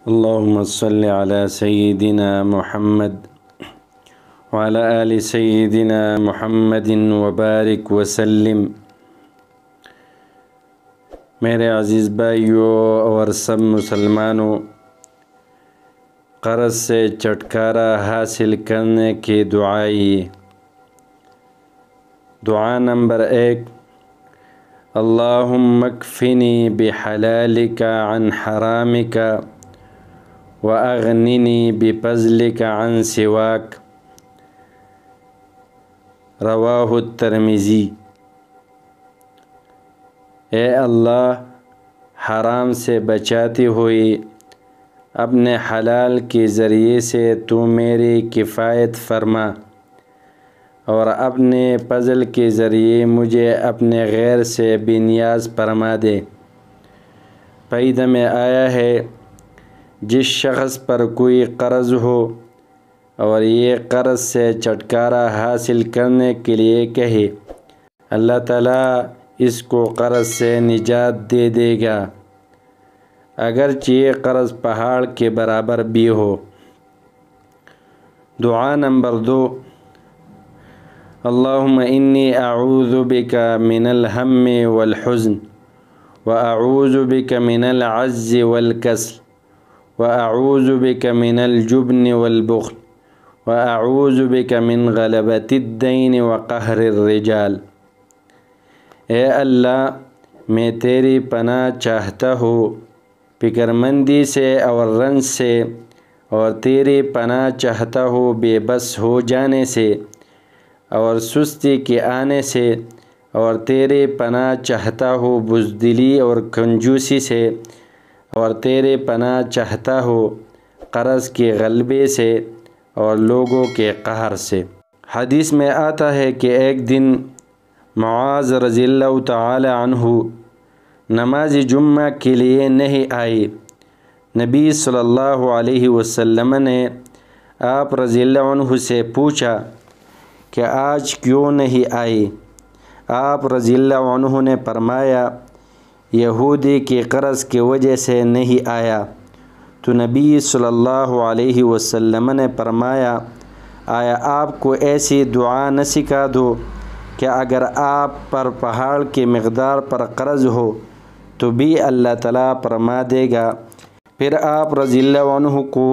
اللهم صل على سيدنا محمد وعلى آل سيدنا محمد وبارک وسلم۔ میرے عزیز بھائیوں اور سب مسلمانوں، قرض سے چھٹکارا حاصل کرنے کی دعائیں۔ دعا نمبر 1، اللہم اکفنی بحلالک عن حرامک واغننی بفضلک عن سواک، رواہ الترمذی۔ اے اللہ، حرام سے بچاتی ہوئی اپنے حلال کے ذریعے سے تو میری کفایت فرما، اور اپنے فضل کے ذریعے مجھے اپنے غیر سے بے نیاز فرما دے۔ فائدہ میں آیا ہے، جس شخص پر کوئی قرض ہو اور یہ قرض سے چھٹکارا حاصل کرنے کے لیے کہے، اللہ تعالیٰ اس کو قرض سے نجات دے دے گا، اگرچہ یہ قرض پہاڑ کے برابر بھی ہو۔ دعا نمبر 2، اللہم انی اعوذ بک من الہم والحزن واعوذ بک من العجز والکسل واعوذ بک من الجبن والبخل واعوذ بک من غلبۃ الدین وقہر الرجال۔ اے اللہ، میں تیری پناہ چاہتا ہوں فکر مندی سے اور رنج سے، اور تیری پناہ چاہتا ہوں بے بس ہو جانے سے اور سستی کے آنے سے، اور تیرے پناہ چاہتا ہوں بزدلی اور کنجوسی سے، اور تیرے پناہ چاہتا ہوں قرض کے غلبے سے اور لوگوں کے قہر سے۔ حدیث میں آتا ہے کہ ایک دن معاذ رضی اللہ تعالی عنہ نماز جمعہ کے لیے نہیں آئے۔ نبی صلی اللہ علیہ وسلم نے آپ رضی اللہ عنہ سے پوچھا کہ آج کیوں نہیں آئے؟ آپ رضی اللہ عنہ نے فرمایا، یہودی کی قرض کی وجہ سے نہیں آیا۔ تو نبی صلی اللہ علیہ وسلم نے فرمایا، آیا آپ کو ایسی دعا نہ سکھا دو کہ اگر آپ پر پہاڑ کی مقدار پر قرض ہو تو بھی اللہ تعالیٰ فرما دے گا۔ پھر آپ رضی اللہ عنہ کو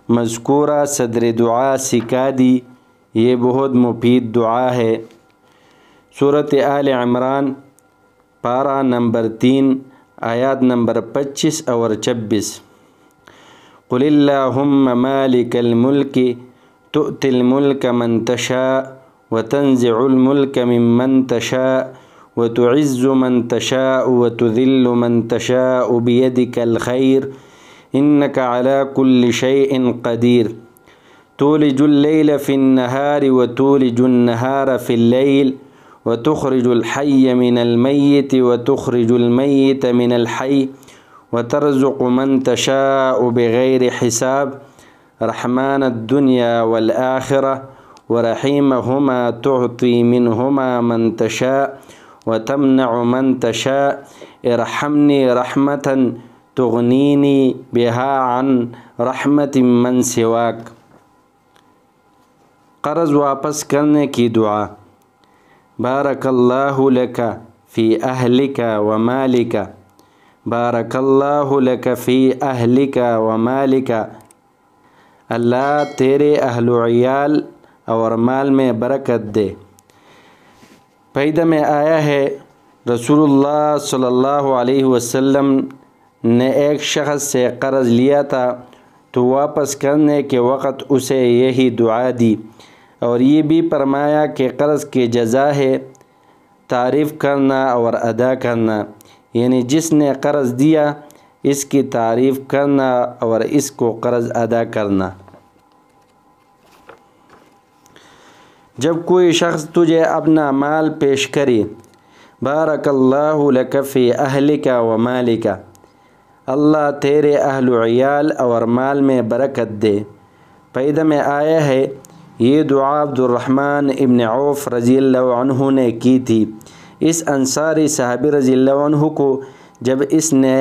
مذکورہ صدر دعا سکھا دی۔ یہ بہت مفید دعا ہے۔ سورۃ آل عمران، پارہ نمبر 3، آیات نمبر 25 اور 26۔ قل اللہم مالک الملک تؤتی الملک من تشاء وتنزع الملک ممن تشاء وتعز من تشاء وتذل من تشاء بیدک الخیر انک علی کل شیء قدیر تولج اللیل فی النہار وتولج النہار فی اللیل وتخرج الحی من المیت وتخرج المیت من الحی وترزق من تشاء بغیر حساب رحمن الدنیا والآخرہ ورحیمہما تعطی منہما من تشاء وتمنع من تشاء ارحمنی رحمتا تغنینی بہا عن رحمت من سواک۔ قرض واپس کرنے کی دعا۔ بارک اللہ لک فی اہلک و مالک، بارک اللہ لک فی اہلک و مالک، اللہ تیرے اہل و عیال اور مال میں برکت دے۔ فائدہ میں آیا ہے، رسول اللہ صلی اللہ علیہ وسلم نے ایک شخص سے قرض لیا تھا تو واپس کرنے کے وقت اسے یہی دعا دی، اور یہ بھی فرمایا کہ قرض کی جزا ہے تعریف کرنا اور ادا کرنا، یعنی جس نے قرض دیا اس کی تعریف کرنا اور اس کو قرض ادا کرنا۔ جب کوئی شخص تجھے اپنا مال پیش کرے، بارک اللہ لک فی اہلک و مالک، اللہ تیرے اہل و عیال اور مال میں برکت دے۔ فائدہ میں آیا ہے، یہ دعا عبد الرحمن ابن عوف رضی اللہ عنہ نے کی تھی۔ اس انصاری صحابی رضی اللہ عنہ کو جب اس نے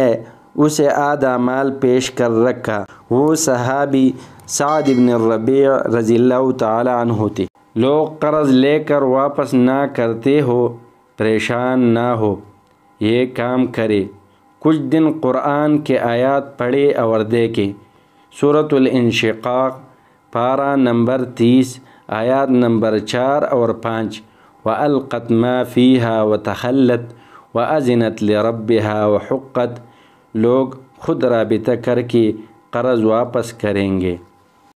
اسے آدھا مال پیش کر رکھا۔ وہ صحابی سعد بن الربیع رضی اللہ تعالی عنہ تھے۔ لوگ قرض لے کر واپس نہ کرتے ہو، پریشان نہ ہو، یہ کام کرے۔ کچھ دن قرآن کے آیات پڑھے اور دیکھے۔ سورۃ الانشقاق پارہ نمبر 30 آیات نمبر 4 اور 5۔ وَأَلْقَتْ مَا فِيهَا وَتَخَلَّتْ وَأَذِنَتْ لِرَبِّهَا وَحُقَّتْ۔ لوگ خود رابطہ کر کے قرض واپس کریں گے۔